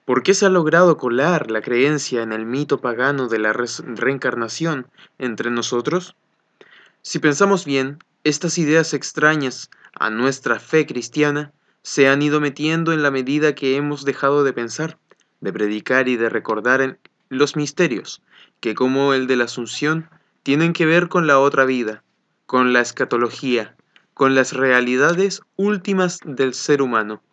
¿Por qué se ha logrado colar la creencia en el mito pagano de la reencarnación entre nosotros? Si pensamos bien, estas ideas extrañas a nuestra fe cristiana se han ido metiendo en la medida que hemos dejado de pensar, de predicar y de recordar en los misterios, que como el de la Asunción, tienen que ver con la otra vida, con la escatología, con las realidades últimas del ser humano.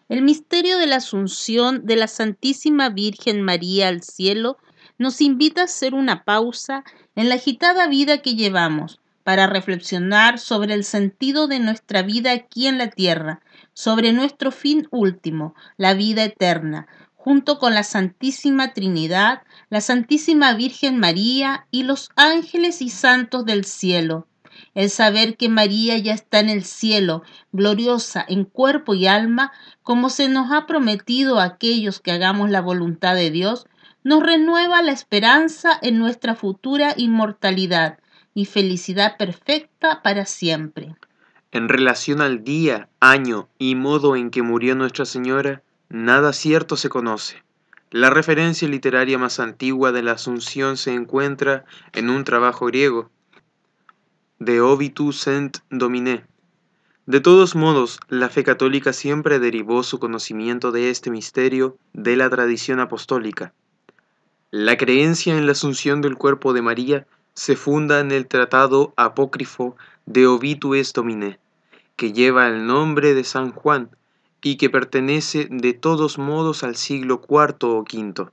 El misterio de la Asunción de la Santísima Virgen María al cielo nos invita a hacer una pausa en la agitada vida que llevamos para reflexionar sobre el sentido de nuestra vida aquí en la tierra, sobre nuestro fin último, la vida eterna, junto con la Santísima Trinidad, la Santísima Virgen María y los ángeles y santos del cielo. El saber que María ya está en el cielo, gloriosa en cuerpo y alma, como se nos ha prometido a aquellos que hagamos la voluntad de Dios, nos renueva la esperanza en nuestra futura inmortalidad y felicidad perfecta para siempre. En relación al día, año y modo en que murió Nuestra Señora, nada cierto se conoce. La referencia literaria más antigua de la Asunción se encuentra en un trabajo griego, De Obitu Sent Domine. De todos modos, la fe católica siempre derivó su conocimiento de este misterio de la tradición apostólica. La creencia en la asunción del cuerpo de María se funda en el tratado apócrifo De Obitu es Domine, que lleva el nombre de San Juan y que pertenece de todos modos al siglo IV o V.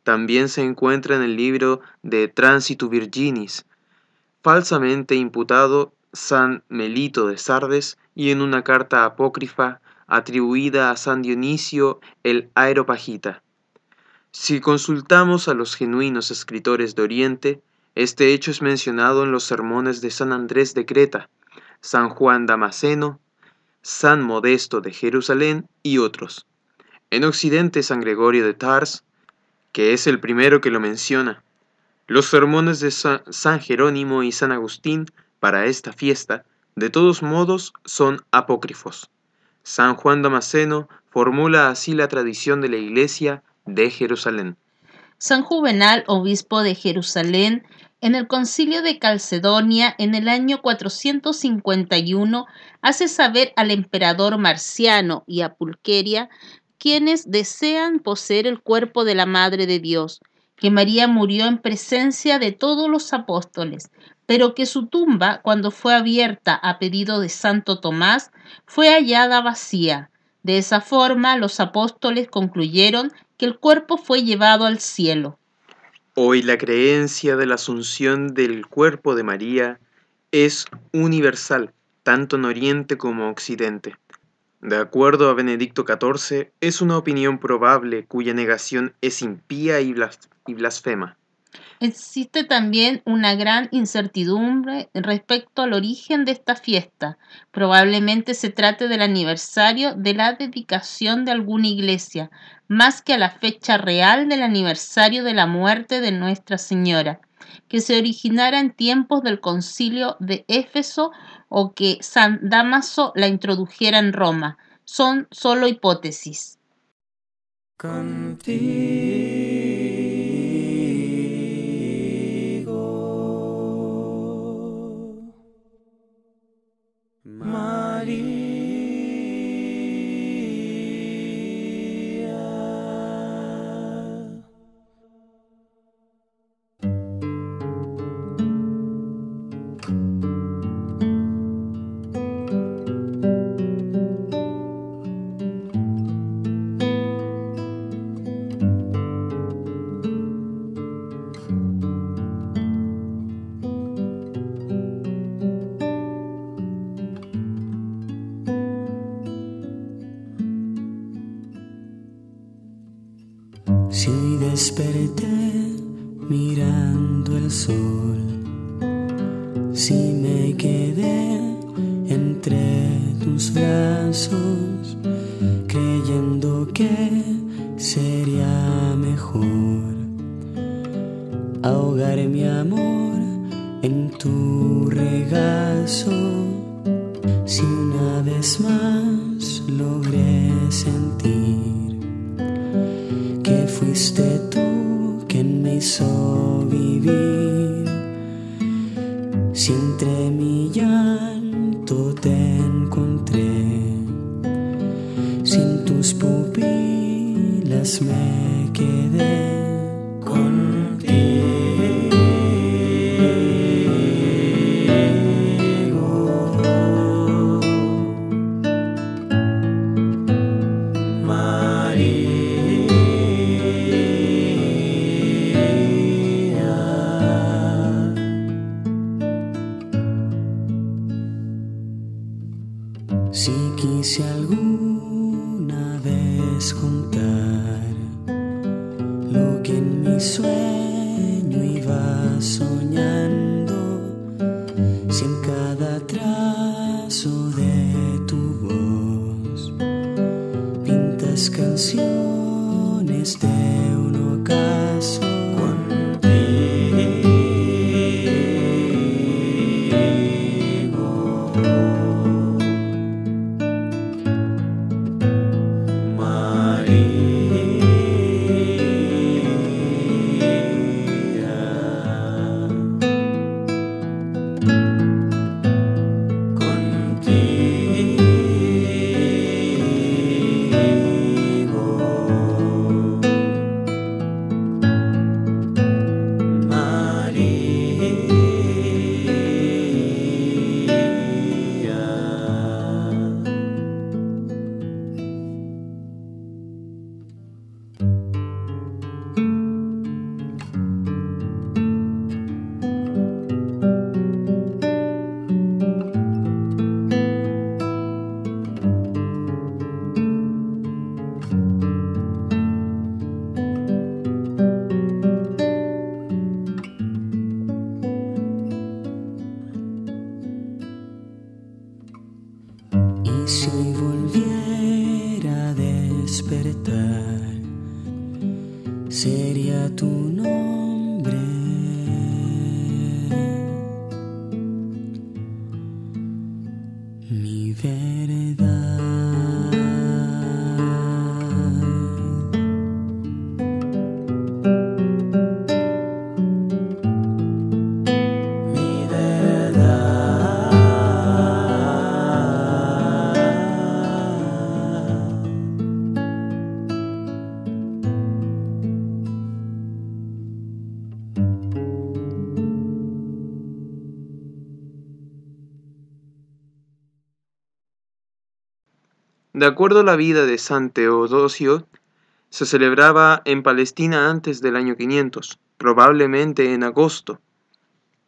También se encuentra en el libro de Transitu Virginis, falsamente imputado San Melito de Sardes, y en una carta apócrifa atribuida a San Dionisio el Areopagita. Si consultamos a los genuinos escritores de Oriente, este hecho es mencionado en los sermones de San Andrés de Creta, San Juan Damasceno, San Modesto de Jerusalén y otros. En Occidente, San Gregorio de Tars, que es el primero que lo menciona. Los sermones de San Jerónimo y San Agustín para esta fiesta, de todos modos, son apócrifos. San Juan Damasceno formula así la tradición de la Iglesia de Jerusalén. San Juvenal, obispo de Jerusalén, en el concilio de Calcedonia en el año 451, hace saber al emperador Marciano y a Pulqueria, quienes desean poseer el cuerpo de la Madre de Dios, que María murió en presencia de todos los apóstoles, pero que su tumba, cuando fue abierta a pedido de Santo Tomás, fue hallada vacía. De esa forma, los apóstoles concluyeron que el cuerpo fue llevado al cielo. Hoy la creencia de la asunción del cuerpo de María es universal, tanto en Oriente como Occidente. De acuerdo a Benedicto XIV, es una opinión probable cuya negación es impía y blasfema. Existe también una gran incertidumbre respecto al origen de esta fiesta. Probablemente se trate del aniversario de la dedicación de alguna iglesia, más que a la fecha real del aniversario de la muerte de Nuestra Señora, que se originara en tiempos del concilio de Éfeso o que San Dámaso la introdujera en Roma. Son solo hipótesis. Si hoy desperté mirando el sol, si me quedé entre tus brazos, creyendo que sería mejor ahogar mi amor en tu regazo. Si una vez más logré sentir que fuiste tú quien me hizo vivir, si entre mi llanto te encontré, si en tus pupilas me quedé contigo. Si quise alguna vez contar lo que en mi sueño iba soñando, si en cada trazo de tu voz pintas canciones de un ocaso si volviera a despertar, sería tu nombre, mi verdad. Mi verdad. De acuerdo a la vida de San Teodosio, se celebraba en Palestina antes del año 500, probablemente en agosto.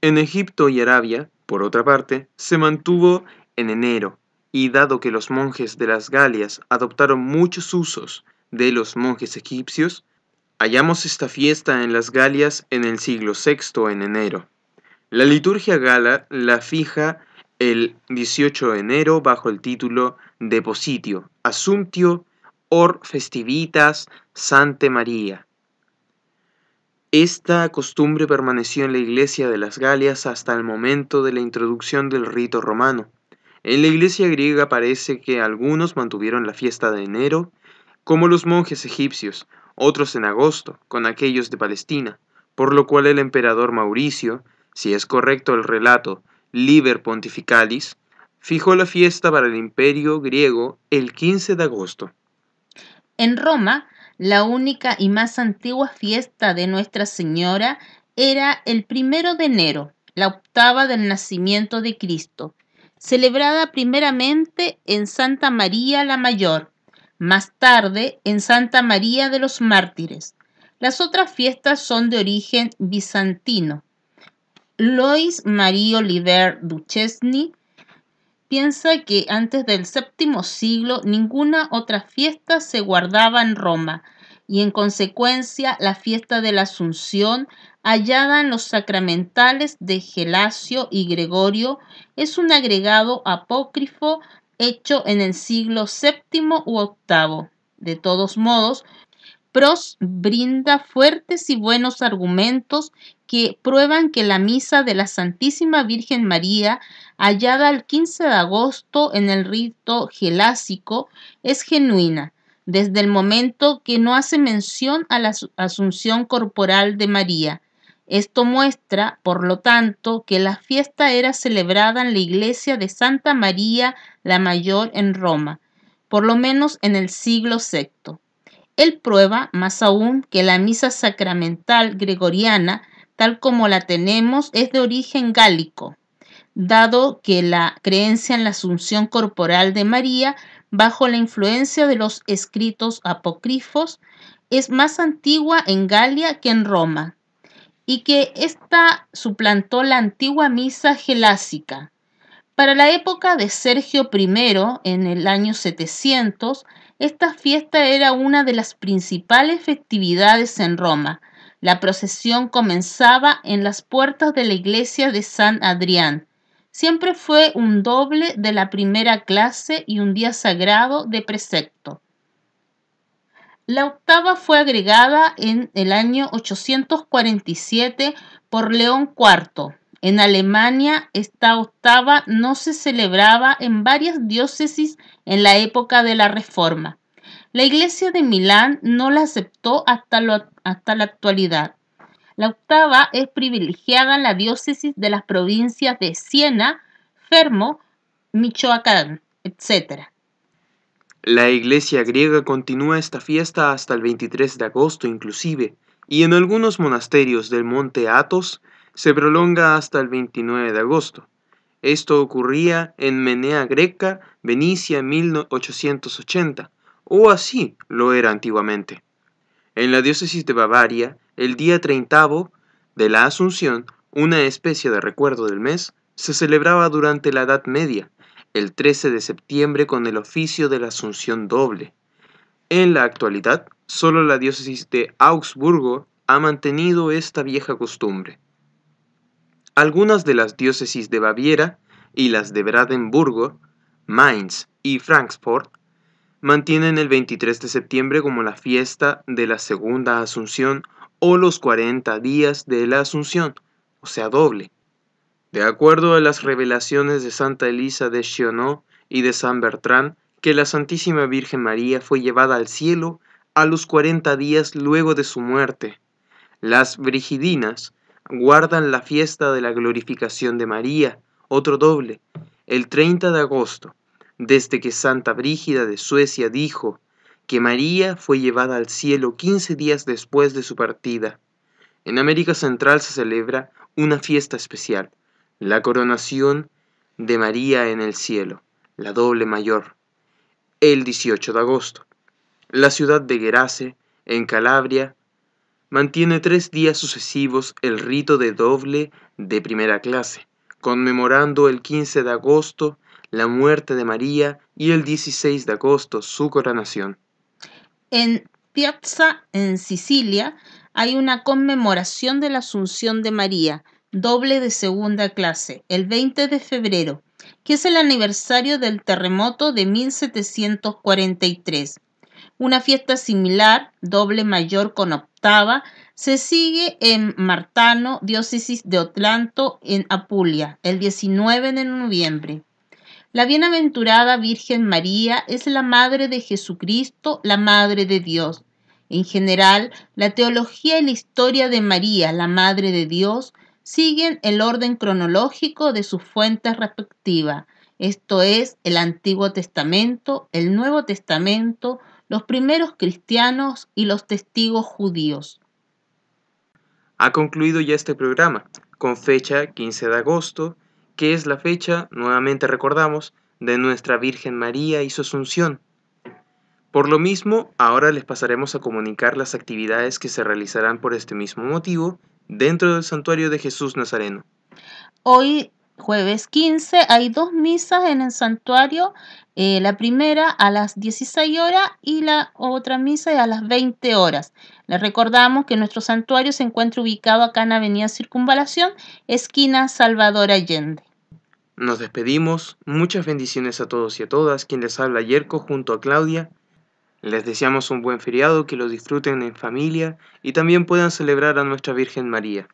En Egipto y Arabia, por otra parte, se mantuvo en enero, y dado que los monjes de las Galias adoptaron muchos usos de los monjes egipcios, hallamos esta fiesta en las Galias en el siglo VI en enero. La liturgia gala la fija el 18 de enero bajo el título Depositio, Assumptio, or Festivitas Sante Maria. Esta costumbre permaneció en la iglesia de las Galias hasta el momento de la introducción del rito romano. En la iglesia griega parece que algunos mantuvieron la fiesta de enero, como los monjes egipcios, otros en agosto, con aquellos de Palestina, por lo cual el emperador Mauricio, si es correcto el relato Liber Pontificalis, fijó la fiesta para el imperio griego el 15 de agosto. En Roma, la única y más antigua fiesta de Nuestra Señora era el 1 de enero, la octava del nacimiento de Cristo, celebrada primeramente en Santa María la Mayor, más tarde en Santa María de los Mártires. Las otras fiestas son de origen bizantino. Lois Marie Oliver Duchesne piensa que antes del VII siglo ninguna otra fiesta se guardaba en Roma y en consecuencia la fiesta de la Asunción, hallada en los sacramentales de Gelasio y Gregorio, es un agregado apócrifo hecho en el siglo VII u VIII. De todos modos, Pros brinda fuertes y buenos argumentos que prueban que la misa de la Santísima Virgen María, hallada el 15 de agosto en el rito gelásico, es genuina, desde el momento que no hace mención a la asunción corporal de María. Esto muestra, por lo tanto, que la fiesta era celebrada en la iglesia de Santa María la Mayor en Roma, por lo menos en el siglo VI. Él prueba, más aún, que la misa sacramental gregoriana, tal como la tenemos, es de origen gálico, dado que la creencia en la asunción corporal de María, bajo la influencia de los escritos apócrifos, es más antigua en Galia que en Roma, y que ésta suplantó la antigua misa gelásica. Para la época de Sergio I, en el año 700, esta fiesta era una de las principales festividades en Roma. La procesión comenzaba en las puertas de la iglesia de San Adrián. Siempre fue un doble de la primera clase y un día sagrado de precepto. La octava fue agregada en el año 847 por León IV. En Alemania, esta octava no se celebraba en varias diócesis en la época de la Reforma. La Iglesia de Milán no la aceptó hasta la actualidad. La octava es privilegiada en la diócesis de las provincias de Siena, Fermo, Michoacán, etc. La Iglesia griega continúa esta fiesta hasta el 23 de agosto inclusive, y en algunos monasterios del monte Athos se prolonga hasta el 29 de agosto. Esto ocurría en Menea Greca, Venecia, en 1880, o así lo era antiguamente. En la diócesis de Bavaria, el día 30 de la Asunción, una especie de recuerdo del mes, se celebraba durante la Edad Media, el 13 de septiembre con el oficio de la Asunción doble. En la actualidad, solo la diócesis de Augsburgo ha mantenido esta vieja costumbre. Algunas de las diócesis de Baviera y las de Brandenburgo, Mainz y Frankfurt mantienen el 23 de septiembre como la fiesta de la Segunda Asunción o los 40 días de la Asunción, o sea doble. De acuerdo a las revelaciones de Santa Elisa de Sionó y de San Bertrán, que la Santísima Virgen María fue llevada al cielo a los 40 días luego de su muerte. Las Brigidinas guardan la fiesta de la glorificación de María, otro doble, el 30 de agosto, desde que Santa Brígida de Suecia dijo que María fue llevada al cielo 15 días después de su partida. En América Central se celebra una fiesta especial, la coronación de María en el cielo, la doble mayor, el 18 de agosto. La ciudad de Gerace, en Calabria, mantiene 3 días sucesivos el rito de doble de primera clase, conmemorando el 15 de agosto la muerte de María y el 16 de agosto su coronación. En Piazza, en Sicilia, hay una conmemoración de la Asunción de María, doble de segunda clase, el 20 de febrero, que es el aniversario del terremoto de 1743. Una fiesta similar, doble mayor con octava, se sigue en Martano, diócesis de Otranto, en Apulia, el 19 de noviembre. La bienaventurada Virgen María es la Madre de Jesucristo, la Madre de Dios. En general, la teología y la historia de María, la Madre de Dios, siguen el orden cronológico de sus fuentes respectivas, esto es, el Antiguo Testamento, el Nuevo Testamento, los primeros cristianos y los testigos judíos. Ha concluido ya este programa, con fecha 15 de agosto, que es la fecha, nuevamente recordamos, de nuestra Virgen María y su Asunción. Por lo mismo, ahora les pasaremos a comunicar las actividades que se realizarán por este mismo motivo dentro del Santuario de Jesús Nazareno. Hoy jueves 15, hay 2 misas en el santuario. La primera a las 16 horas y la otra misa a las 20 horas. Les recordamos que nuestro santuario se encuentra ubicado acá en Avenida Circunvalación, esquina Salvador Allende. Nos despedimos. Muchas bendiciones a todos y a todas. Quien les habla, Yerko, junto a Claudia. Les deseamos un buen feriado, que lo disfruten en familia y también puedan celebrar a nuestra Virgen María.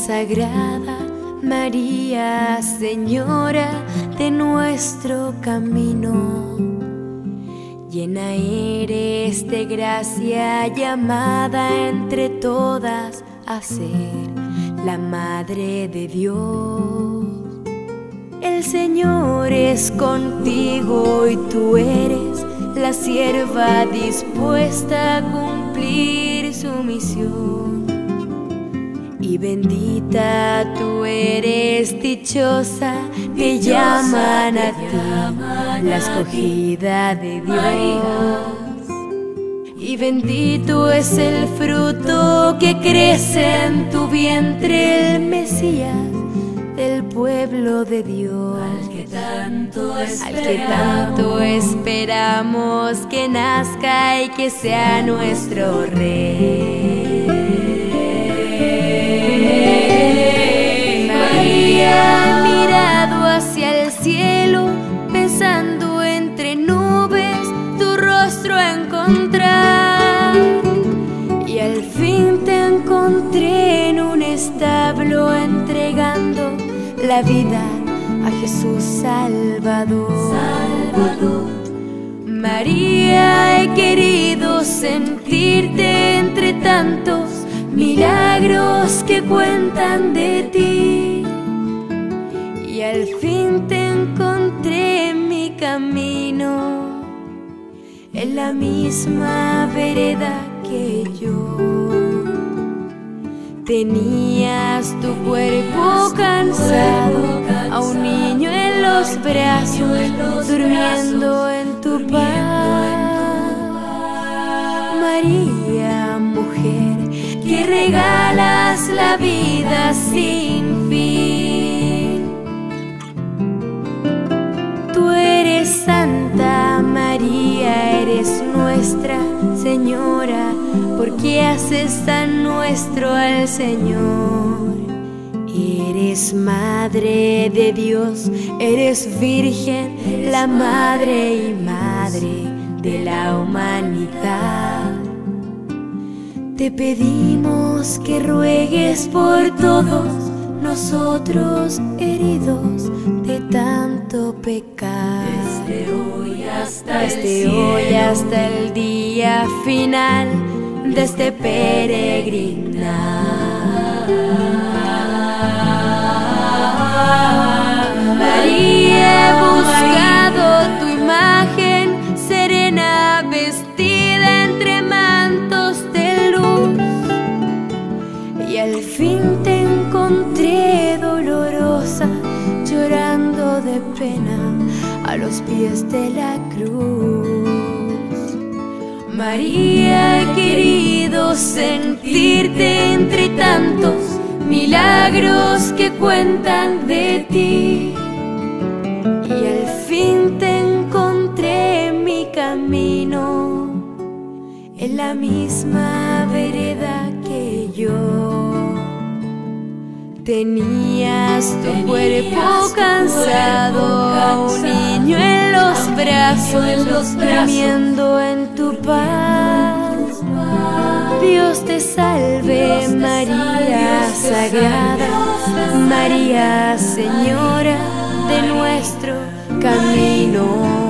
Sagrada María, Señora de nuestro camino, llena eres de gracia, llamada entre todas a ser la Madre de Dios. El Señor es contigo y tú eres la sierva dispuesta a cumplir su misión. Y bendita tú eres, dichosa, te llaman a ti, la escogida de Dios. Y bendito es el fruto que crece en tu vientre, el Mesías del pueblo de Dios. Al que tanto esperamos que nazca y que sea nuestro Rey. María ha mirado hacia el cielo, pensando entre nubes tu rostro encontrar. Y al fin te encontré en un establo, entregando la vida a Jesús Salvador. María, he querido sentirte entre tantos milagros que cuentan de ti, y al fin te encontré en mi camino, en la misma vereda que yo. Tenías tu cuerpo cansado, a un niño en los brazos, durmiendo en tu paz. María, mujer, que regalas la vida sin fin. Tú eres Santa María, eres nuestra Señora, porque haces tan nuestro al Señor. Eres Madre de Dios, eres Virgen, la Madre y Madre de la humanidad. Te pedimos que ruegues por todos nosotros heridos de tanto pecar. Desde hoy hasta el día final de este peregrinar. María, he buscado tu imagen serena, vestida entre mantos de luz, y al fin te encontré dolorosa, llorando de pena a los pies de la cruz. María, he querido sentirte entre tantos milagros que cuentan de ti, y al fin te encontré en mi camino, en la misma vereda que yo. Tenías tu cuerpo cansado, a un niño en los brazos, durmiendo en tu paz. Dios te salve, María Sagrada, María Señora de nuestro camino.